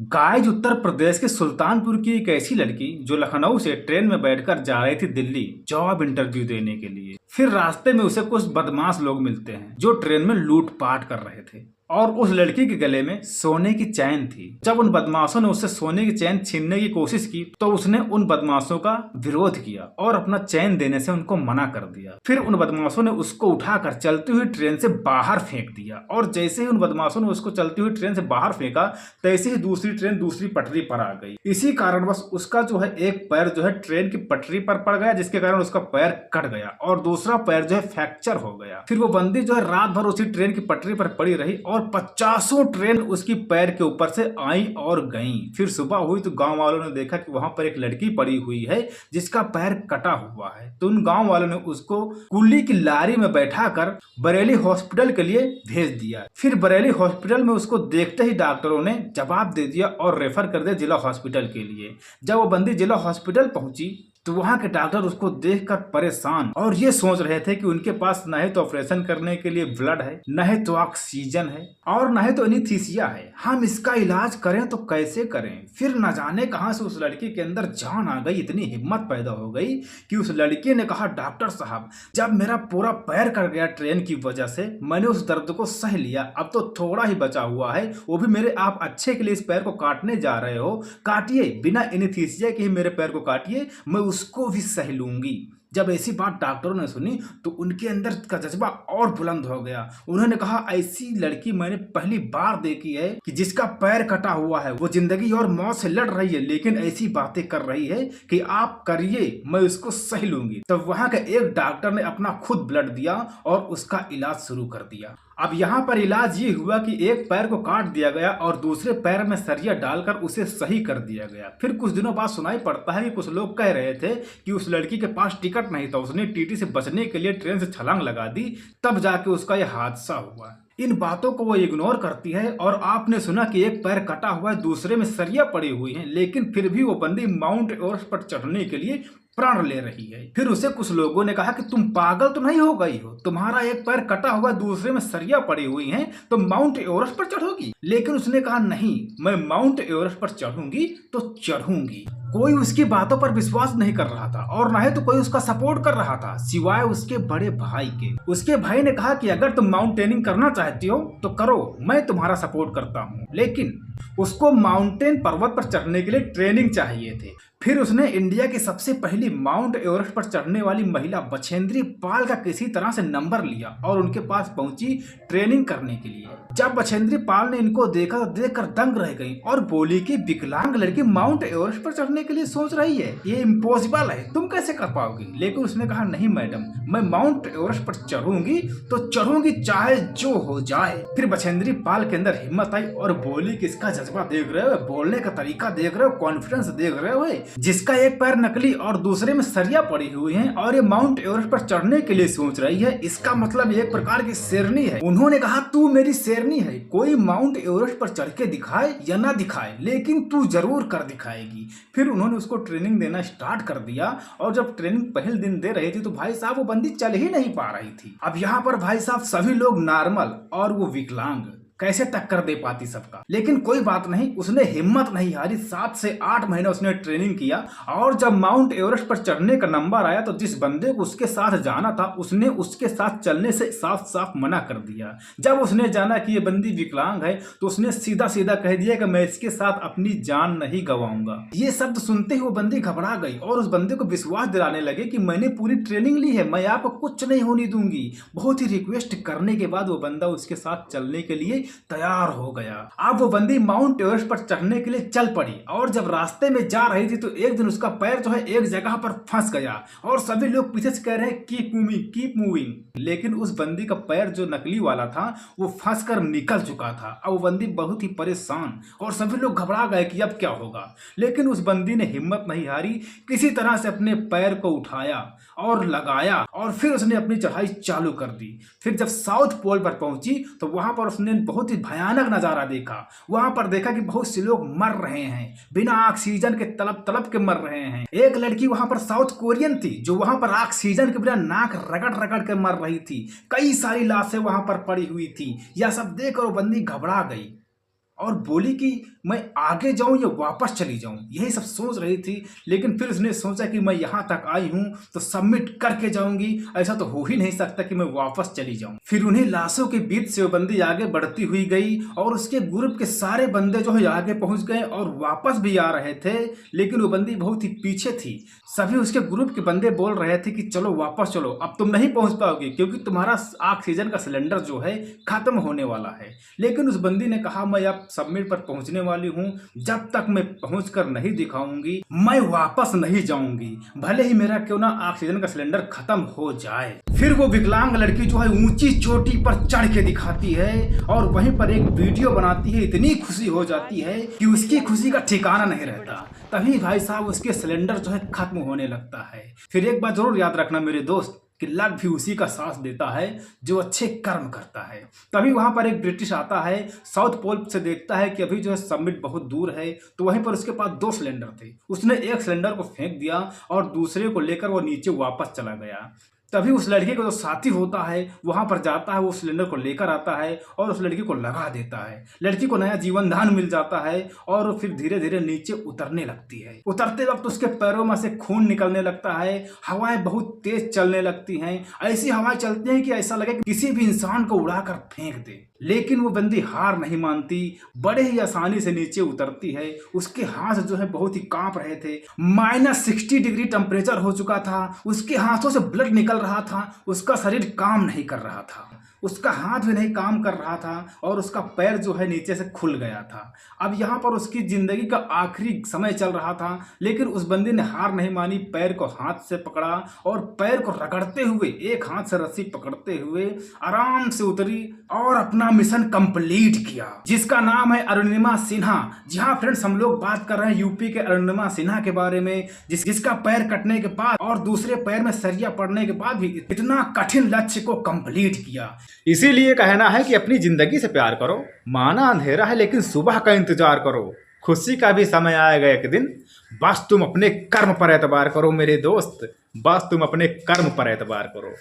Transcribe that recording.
Guys, Uttar Pradesh के सुल्तानपुर की एक ऐसी लड़की जो लखनऊ से ट्रेन में बैठकर जा रही थी दिल्ली जॉब इंटरव्यू देने के लिए। फिर रास्ते में उसे कुछ बदमाश लोग मिलते हैं जो ट्रेन में लूटपाट कर रहे थे और उस लड़की के गले में सोने की चैन थी। जब उन बदमाशों ने उससे सोने की चैन छीनने की कोशिश की तो उसने उन बदमाशों का विरोध किया और अपना चैन देने से उनको मना कर दिया। फिर उन बदमाशों ने उसको उठाकर चलती हुई ट्रेन से बाहर फेंक दिया और जैसे ही उन बदमाशों ने उसको चलती हुई ट्रेन से बाहर फेंका तैसे ही दूसरी ट्रेन दूसरी पटरी पर आ गई। इसी कारणवश उसका जो है एक पैर जो है ट्रेन की पटरी पर पड़ गया, जिसके कारण उसका पैर कट गया और दूसरा पैर जो है फ्रैक्चर हो गया। फिर वो बंदी जो है रात भर उसी ट्रेन की पटरी पर पड़ी रही और 50 ट्रेन उसकी पैर के ऊपर से आई और गईं। फिर सुबह हुई तो गांव वालों ने देखा कि वहां पर एक लड़की पड़ी हुई है जिसका पैर कटा हुआ है। तो उन गांव वालों ने उसको कुल्ली की लारी में बैठाकर बरेली हॉस्पिटल के लिए भेज दिया। फिर बरेली हॉस्पिटल में उसको देखते ही डॉक्टरों ने जवाब दे दिया और रेफर कर दिया जिला हॉस्पिटल के लिए। जब वो बंदी जिला हॉस्पिटल पहुंची तो वहां के डॉक्टर उसको देखकर परेशान और ये सोच रहे थे कि उनके पास न है तो ऑपरेशन करने के लिए ब्लड है, न है तो ऑक्सीजन है और न है तो एनीस्थीसिया है। हम इसका इलाज करें तो कैसे करें। फिर न जाने कहां से उस लड़की के अंदर जान आ गई, इतनी हिम्मत पैदा हो गई कि उस लड़की ने कहा, डॉक्टर साहब, जब मेरा पूरा पैर कट गया ट्रेन की वजह से, मैंने उस दर्द को सह लिया, अब तो थोड़ा ही बचा हुआ है, वो भी मेरे आप अच्छे के लिए इस पैर को काटने जा रहे हो, काटिए, बिना एनीस्थीसिया के ही मेरे पैर को काटिए, मैं उसको भी सह लूंगी। जब ऐसी बात डॉक्टरों ने सुनी तो उनके अंदर का जज्बा और बुलंद हो गया। उन्होंने कहा, ऐसी लड़की मैंने पहली बार देखी है कि जिसका पैर कटा हुआ है, वो जिंदगी और मौत से लड़ रही है, लेकिन ऐसी बातें कर रही है कि आप करिए, मैं उसको सह लूंगी। तब वहां के एक डॉक्टर ने अपना खुद ब्लड दिया और उसका इलाज शुरू कर दिया। अब यहाँ पर इलाज ये हुआ कि एक पैर को काट दिया गया और दूसरे पैर में सरिया डालकर उसे सही कर दिया गया। फिर कुछ दिनों बाद सुनाई पड़ता है कि कुछ लोग कह रहे थे कि उस लड़की के पास टिकट नहीं था, उसने टीटी से बचने के लिए ट्रेन से छलांग लगा दी, तब जाके उसका यह हादसा हुआ। इन बातों को वो इग्नोर करती है और आपने सुना कि एक पैर कटा हुआ है, दूसरे में सरिया पड़ी हुई है, लेकिन फिर भी वो बंदी माउंट एवरेस्ट पर चढ़ने के लिए प्राण ले रही है। फिर उसे कुछ लोगों ने कहा कि तुम पागल तो नहीं हो गई हो, तुम्हारा एक पैर कटा हुआ, दूसरे में सरिया पड़ी हुई है, तो माउंट एवरेस्ट पर चढ़ोगी। लेकिन उसने कहा, नहीं, मैं माउंट एवरेस्ट पर चढ़ूंगी तो चढ़ूंगी। कोई उसकी बातों पर विश्वास नहीं कर रहा था और न ही तो कोई उसका सपोर्ट कर रहा था सिवाय उसके बड़े भाई के। उसके भाई ने कहा कि अगर तुम माउंटेनिंग करना चाहती हो तो करो, मैं तुम्हारा सपोर्ट करता हूँ। लेकिन उसको माउंटेन पर्वत पर चढ़ने के लिए ट्रेनिंग चाहिए थे। फिर उसने इंडिया की सबसे पहली माउंट एवरेस्ट पर चढ़ने वाली महिला बछेंद्री पाल का किसी तरह से नंबर लिया और उनके पास पहुंची ट्रेनिंग करने के लिए। जब बछेंद्री पाल ने इनको देखा तो देखकर दंग रह गई और बोली कि विकलांग लड़की माउंट एवरेस्ट पर चढ़ने के लिए सोच रही है, ये इम्पॉसिबल है, तुम कैसे कर पाओगी। लेकिन उसने कहा, नहीं मैडम, मैं माउंट एवरेस्ट पर चढ़ूंगी तो चढ़ूंगी, चाहे जो हो जाए। फिर बछेंद्री पाल के अंदर हिम्मत आई और बोली कि इसका जज्बा देख रहे हो, बोलने का तरीका देख रहे हो, कॉन्फिडेंस देख रहे हो, जिसका एक पैर नकली और दूसरे में सरिया पड़ी हुई है और ये माउंट एवरेस्ट पर चढ़ने के लिए सोच रही है, इसका मतलब एक प्रकार की शेरनी है। उन्होंने कहा, तू मेरी शेरनी है, कोई माउंट एवरेस्ट पर चढ़ के दिखाए या ना दिखाए, लेकिन तू जरूर कर दिखाएगी। फिर उन्होंने उसको ट्रेनिंग देना स्टार्ट कर दिया और जब ट्रेनिंग पहले दिन दे रही थी तो भाई साहब वो बंदी चल ही नहीं पा रही थी। अब यहाँ पर भाई साहब सभी लोग नॉर्मल और वो विकलांग, कैसे टक्कर दे पाती सबका। लेकिन कोई बात नहीं, उसने हिम्मत नहीं हारी। 7 से 8 महीने उसने ट्रेनिंग किया और जब माउंट एवरेस्ट पर चढ़ने का नंबर आया तो जिस बंदे को उसके साथ जाना था उसने उसके साथ चलने से साफ साफ मना कर दिया। जब उसने जाना कि ये बंदी विकलांग है तो उसने सीधा सीधा कह दिया कि मैं इसके साथ अपनी जान नहीं गंवाऊंगा। ये शब्द सुनते ही वो बंदी घबरा गई और उस बंदे को विश्वास दिलाने लगे कि मैंने पूरी ट्रेनिंग ली है, मैं आपको कुछ नहीं होने दूंगी। बहुत ही रिक्वेस्ट करने के बाद वो बंदा उसके साथ चलने के लिए तैयार हो गया। अब वो बंदी माउंट एवरेस्ट पर चढ़ने के लिए चल पड़ी और जब रास्ते में जा रही थी तो एक दिन उसका पैर जो है एक जगह पर फंस गया और सभी लोग पीछे से कह रहे हैं, कीप मूविंग, कीप मूविंग। लेकिन उस बंदी का पैर जो नकली वाला था वो फंस कर निकल चुका था। अब वो बंदी बहुत ही परेशान और सभी लोग घबरा गए कि अब क्या होगा। लेकिन उस बंदी ने हिम्मत नहीं हारी, किसी तरह से अपने पैर को उठाया और लगाया और फिर उसने अपनी चढ़ाई चालू कर दी। फिर जब साउथ पोल पर पहुंची तो वहां पर उसने बहुत ही भयानक नजारा देखा। वहां पर देखा कि बहुत से लोग मर रहे हैं, बिना ऑक्सीजन के तड़प तड़प के मर रहे हैं। एक लड़की वहां पर साउथ कोरियन थी जो वहां पर ऑक्सीजन के बिना नाक रगड़ रगड़ के मर रही थी। कई सारी लाशें वहां पर पड़ी हुई थी। यह सब देखकर वो बंदी घबरा गई और बोली कि मैं आगे जाऊं या वापस चली जाऊं, यही सब सोच रही थी। लेकिन फिर उसने सोचा कि मैं यहाँ तक आई हूँ तो सबमिट करके जाऊंगी, ऐसा तो हो ही नहीं सकता कि मैं वापस चली जाऊं। फिर उन्हीं लाशों के बीच से वो बंदी आगे बढ़ती हुई गई और उसके ग्रुप के सारे बंदे जो है आगे पहुंच गए और वापस भी आ रहे थे, लेकिन वो बंदी बहुत ही पीछे थी। सभी उसके ग्रुप के बंदे बोल रहे थे कि चलो वापस चलो, अब तुम नहीं पहुंच पाओगे क्योंकि तुम्हारा ऑक्सीजन का सिलेंडर जो है खत्म होने वाला है। लेकिन उस बंदी ने कहा मैं अब सबमिट पर पहुंचने वाली हूं, जब तक मैं पहुंचकर नहीं दिखाऊंगी मैं वापस नहीं जाऊंगी, भले ही मेरा क्यों ना ऑक्सीजन का सिलेंडर खत्म हो जाए। फिर वो विकलांग लड़की जो है ऊंची चोटी पर चढ़ के दिखाती है और वहीं पर एक वीडियो बनाती है। इतनी खुशी हो जाती है कि उसकी खुशी का ठिकाना नहीं रहता। तभी भाई साहब उसके सिलेंडर जो है खत्म होने लगता है। फिर एक बात जरूर याद रखना मेरे दोस्त कि लक भी उसी का साथ देता है जो अच्छे कर्म करता है। तभी वहां पर एक ब्रिटिश आता है, साउथ पोल से देखता है कि अभी जो है सबमिट बहुत दूर है, तो वहीं पर उसके पास 2 सिलेंडर थे। उसने एक सिलेंडर को फेंक दिया और दूसरे को लेकर वो नीचे वापस चला गया। तभी उस लड़के का जो साथी होता है वहां पर जाता है, वो सिलेंडर को लेकर आता है और उस लड़की को लगा देता है। लड़की को नया जीवन दान मिल जाता है और फिर धीरे धीरे नीचे उतरने लगती है। उतरते वक्त उसके पैरों में से खून निकलने लगता है, हवाएं बहुत तेज चलने लगती हैं। ऐसी हवाएं चलती हैं कि ऐसा लगे कि किसी भी इंसान को उड़ाकर फेंक दे। लेकिन वो बंदी हार नहीं मानती, बड़े ही आसानी से नीचे उतरती है। उसके हाथ जो है बहुत ही कांप रहे थे, -60 डिग्री टेम्परेचर हो चुका था, उसके हाथों से ब्लड निकल रहा था, उसका शरीर काम नहीं कर रहा था, उसका हाथ भी नहीं काम कर रहा था और उसका पैर जो है नीचे से खुल गया था। अब यहाँ पर उसकी जिंदगी का आखिरी समय चल रहा था, लेकिन उस बंदी ने हार नहीं मानी, पैर को हाथ से पकड़ा और पैर को रगड़ते हुए, एक हाथ से रस्सी पकड़ते हुए आराम से उतरी और अपना मिशन कंप्लीट किया, जिसका नाम है अरुणिमा सिन्हा। जी हाँ फ्रेंड्स, हम लोग बात कर रहे हैं यूपी के अरुणिमा सिन्हा के बारे में, जिसका पैर कटने के बाद और दूसरे पैर में सरिया पड़ने के बाद भी इतना कठिन लक्ष्य को कंप्लीट किया। इसीलिए कहना है कि अपनी जिंदगी से प्यार करो, माना अंधेरा है लेकिन सुबह का इंतजार करो, खुशी का भी समय आएगा एक दिन, बस तुम अपने कर्म पर एतबार करो मेरे दोस्त, बस तुम अपने कर्म पर एतबार करो।